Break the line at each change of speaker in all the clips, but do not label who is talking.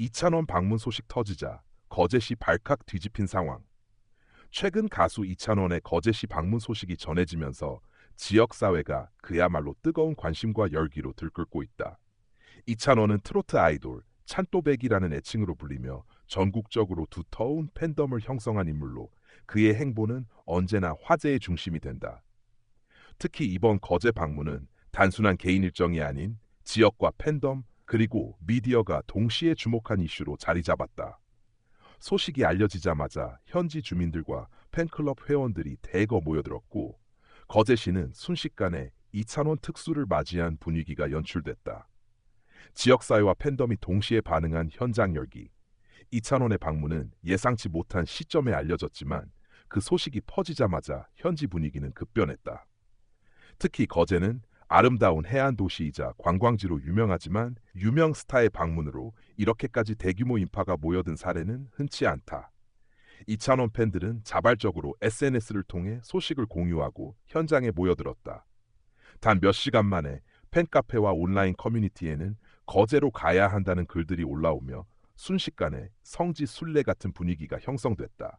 이찬원 방문 소식 터지자 거제시 발칵 뒤집힌 상황. 최근 가수 이찬원의 거제시 방문 소식이 전해지면서 지역사회가 그야말로 뜨거운 관심과 열기로 들끓고 있다. 이찬원은 트로트 아이돌 찬또배기라는 애칭으로 불리며 전국적으로 두터운 팬덤을 형성한 인물로 그의 행보는 언제나 화제의 중심이 된다. 특히 이번 거제 방문은 단순한 개인 일정이 아닌 지역과 팬덤 그리고 미디어가 동시에 주목한 이슈로 자리 잡았다. 소식이 알려지자마자 현지 주민들과 팬클럽 회원들이 대거 모여들었고 거제시는 순식간에 이찬원 특수를 맞이한 분위기가 연출됐다. 지역사회와 팬덤이 동시에 반응한 현장 열기. 이찬원의 방문은 예상치 못한 시점에 알려졌지만 그 소식이 퍼지자마자 현지 분위기는 급변했다. 특히 거제는 아름다운 해안 도시이자 관광지로 유명하지만 유명 스타의 방문으로 이렇게까지 대규모 인파가 모여든 사례는 흔치 않다. 이찬원 팬들은 자발적으로 SNS를 통해 소식을 공유하고 현장에 모여들었다. 단 몇 시간 만에 팬카페와 온라인 커뮤니티에는 거제로 가야 한다는 글들이 올라오며 순식간에 성지 순례 같은 분위기가 형성됐다.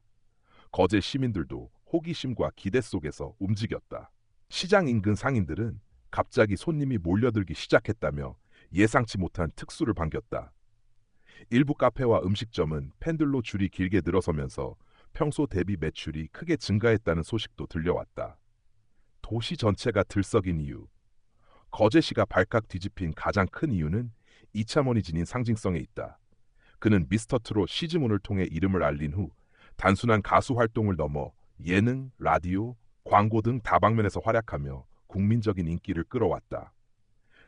거제 시민들도 호기심과 기대 속에서 움직였다. 시장 인근 상인들은 갑자기 손님이 몰려들기 시작했다며 예상치 못한 특수를 반겼다. 일부 카페와 음식점은 팬들로 줄이 길게 늘어서면서 평소 대비 매출이 크게 증가했다는 소식도 들려왔다. 도시 전체가 들썩인 이유. 거제시가 발칵 뒤집힌 가장 큰 이유는 이찬원이 지닌 상징성에 있다. 그는 미스터트롯 시즈문을 통해 이름을 알린 후 단순한 가수 활동을 넘어 예능, 라디오, 광고 등 다방면에서 활약하며 국민적인 인기를 끌어왔다.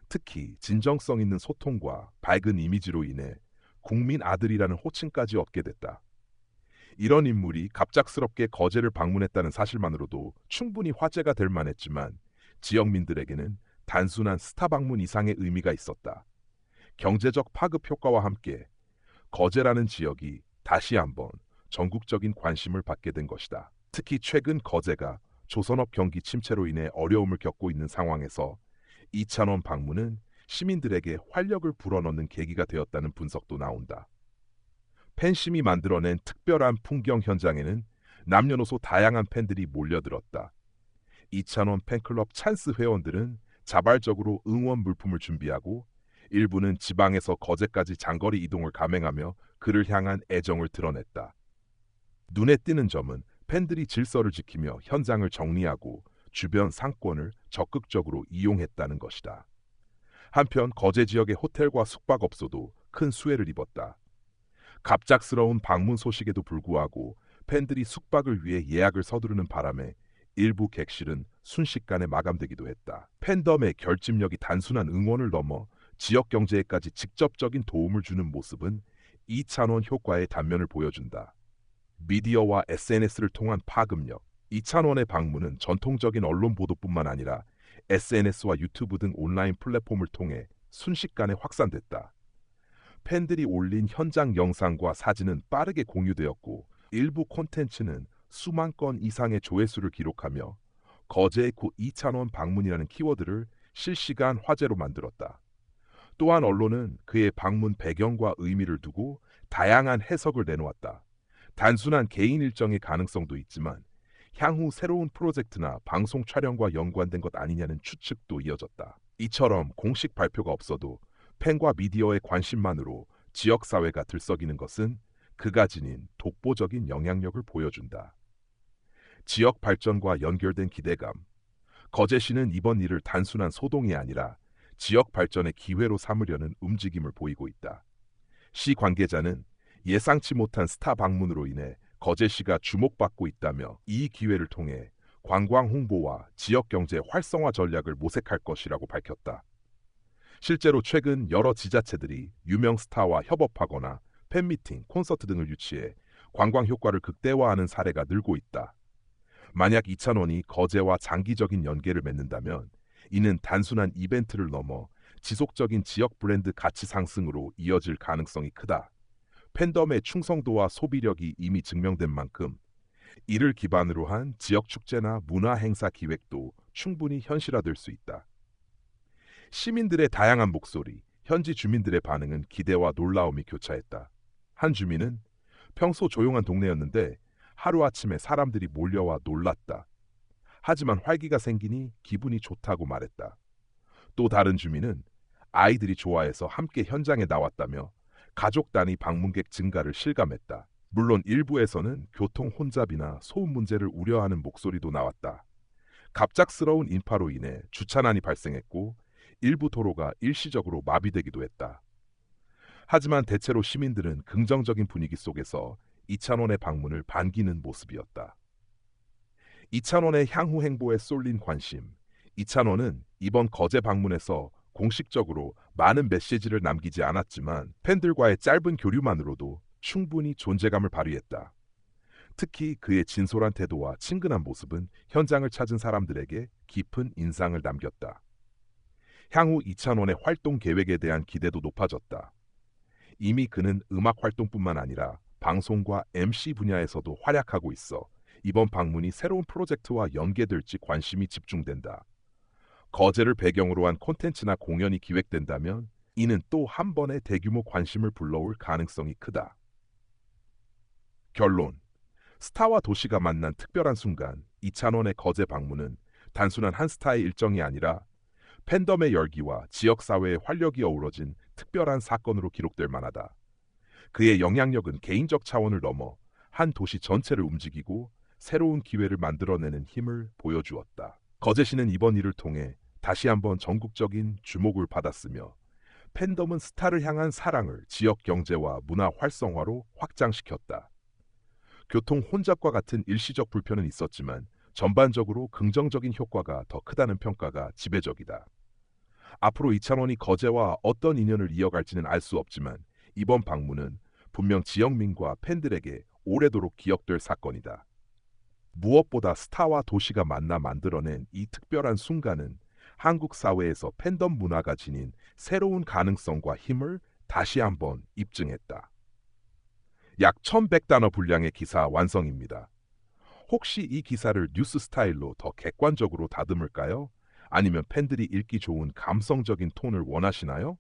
특히 진정성 있는 소통과 밝은 이미지로 인해 국민 아들이라는 호칭까지 얻게 됐다. 이런 인물이 갑작스럽게 거제를 방문했다는 사실만으로도 충분히 화제가 될 만했지만 지역민들에게는 단순한 스타 방문 이상의 의미가 있었다. 경제적 파급 효과와 함께 거제라는 지역이 다시 한번 전국적인 관심을 받게 된 것이다. 특히 최근 거제가 조선업 경기 침체로 인해 어려움을 겪고 있는 상황에서 이찬원 방문은 시민들에게 활력을 불어넣는 계기가 되었다는 분석도 나온다. 팬심이 만들어낸 특별한 풍경 현장에는 남녀노소 다양한 팬들이 몰려들었다. 이찬원 팬클럽 찬스 회원들은 자발적으로 응원 물품을 준비하고 일부는 지방에서 거제까지 장거리 이동을 감행하며 그를 향한 애정을 드러냈다. 눈에 띄는 점은 팬들이 질서를 지키며 현장을 정리하고 주변 상권을 적극적으로 이용했다는 것이다. 한편 거제 지역의 호텔과 숙박업소도 큰 수혜를 입었다. 갑작스러운 방문 소식에도 불구하고 팬들이 숙박을 위해 예약을 서두르는 바람에 일부 객실은 순식간에 마감되기도 했다. 팬덤의 결집력이 단순한 응원을 넘어 지역 경제에까지 직접적인 도움을 주는 모습은 이찬원 효과의 단면을 보여준다. 미디어와 SNS를 통한 파급력. 이찬원의 방문은 전통적인 언론 보도뿐만 아니라 SNS와 유튜브 등 온라인 플랫폼을 통해 순식간에 확산됐다. 팬들이 올린 현장 영상과 사진은 빠르게 공유되었고 일부 콘텐츠는 수만 건 이상의 조회수를 기록하며 거제의 구 이찬원 방문이라는 키워드를 실시간 화제로 만들었다. 또한 언론은 그의 방문 배경과 의미를 두고 다양한 해석을 내놓았다. 단순한 개인 일정의 가능성도 있지만 향후 새로운 프로젝트나 방송 촬영과 연관된 것 아니냐는 추측도 이어졌다. 이처럼 공식 발표가 없어도 팬과 미디어의 관심만으로 지역사회가 들썩이는 것은 그가 지닌 독보적인 영향력을 보여준다. 지역 발전과 연결된 기대감. 거제시는 이번 일을 단순한 소동이 아니라 지역 발전의 기회로 삼으려는 움직임을 보이고 있다. 시 관계자는 예상치 못한 스타 방문으로 인해 거제시가 주목받고 있다며 이 기회를 통해 관광 홍보와 지역 경제 활성화 전략을 모색할 것이라고 밝혔다. 실제로 최근 여러 지자체들이 유명 스타와 협업하거나 팬미팅, 콘서트 등을 유치해 관광 효과를 극대화하는 사례가 늘고 있다. 만약 이찬원이 거제와 장기적인 연계를 맺는다면 이는 단순한 이벤트를 넘어 지속적인 지역 브랜드 가치 상승으로 이어질 가능성이 크다. 팬덤의 충성도와 소비력이 이미 증명된 만큼 이를 기반으로 한 지역 축제나 문화 행사 기획도 충분히 현실화될 수 있다. 시민들의 다양한 목소리, 현지 주민들의 반응은 기대와 놀라움이 교차했다. 한 주민은 평소 조용한 동네였는데 하루아침에 사람들이 몰려와 놀랐다. 하지만 활기가 생기니 기분이 좋다고 말했다. 또 다른 주민은 아이들이 좋아해서 함께 현장에 나왔다며 가족 단위 방문객 증가를 실감했다. 물론 일부에서는 교통 혼잡이나 소음 문제를 우려하는 목소리도 나왔다. 갑작스러운 인파로 인해 주차난이 발생했고 일부 도로가 일시적으로 마비되기도 했다. 하지만 대체로 시민들은 긍정적인 분위기 속에서 이찬원의 방문을 반기는 모습이었다. 이찬원의 향후 행보에 쏠린 관심. 이찬원은 이번 거제 방문에서 공식적으로 많은 메시지를 남기지 않았지만 팬들과의 짧은 교류만으로도 충분히 존재감을 발휘했다. 특히 그의 진솔한 태도와 친근한 모습은 현장을 찾은 사람들에게 깊은 인상을 남겼다. 향후 이찬원의 활동 계획에 대한 기대도 높아졌다. 이미 그는 음악 활동뿐만 아니라 방송과 MC 분야에서도 활약하고 있어 이번 방문이 새로운 프로젝트와 연계될지 관심이 집중된다. 거제를 배경으로 한 콘텐츠나 공연이 기획된다면 이는 또 한 번의 대규모 관심을 불러올 가능성이 크다. 결론. 스타와 도시가 만난 특별한 순간, 이찬원의 거제 방문은 단순한 한 스타의 일정이 아니라 팬덤의 열기와 지역사회의 활력이 어우러진 특별한 사건으로 기록될 만하다. 그의 영향력은 개인적 차원을 넘어 한 도시 전체를 움직이고 새로운 기회를 만들어내는 힘을 보여주었다. 거제시는 이번 일을 통해 다시 한번 전국적인 주목을 받았으며 팬덤은 스타를 향한 사랑을 지역 경제와 문화 활성화로 확장시켰다. 교통 혼잡과 같은 일시적 불편은 있었지만 전반적으로 긍정적인 효과가 더 크다는 평가가 지배적이다. 앞으로 이찬원이 거제와 어떤 인연을 이어갈지는 알 수 없지만 이번 방문은 분명 지역민과 팬들에게 오래도록 기억될 사건이다. 무엇보다 스타와 도시가 만나 만들어낸 이 특별한 순간은 한국 사회에서 팬덤 문화가 지닌 새로운 가능성과 힘을 다시 한번 입증했다. 약 1100단어 분량의 기사 완성입니다. 혹시 이 기사를 뉴스 스타일로 더 객관적으로 다듬을까요? 아니면 팬들이 읽기 좋은 감성적인 톤을 원하시나요?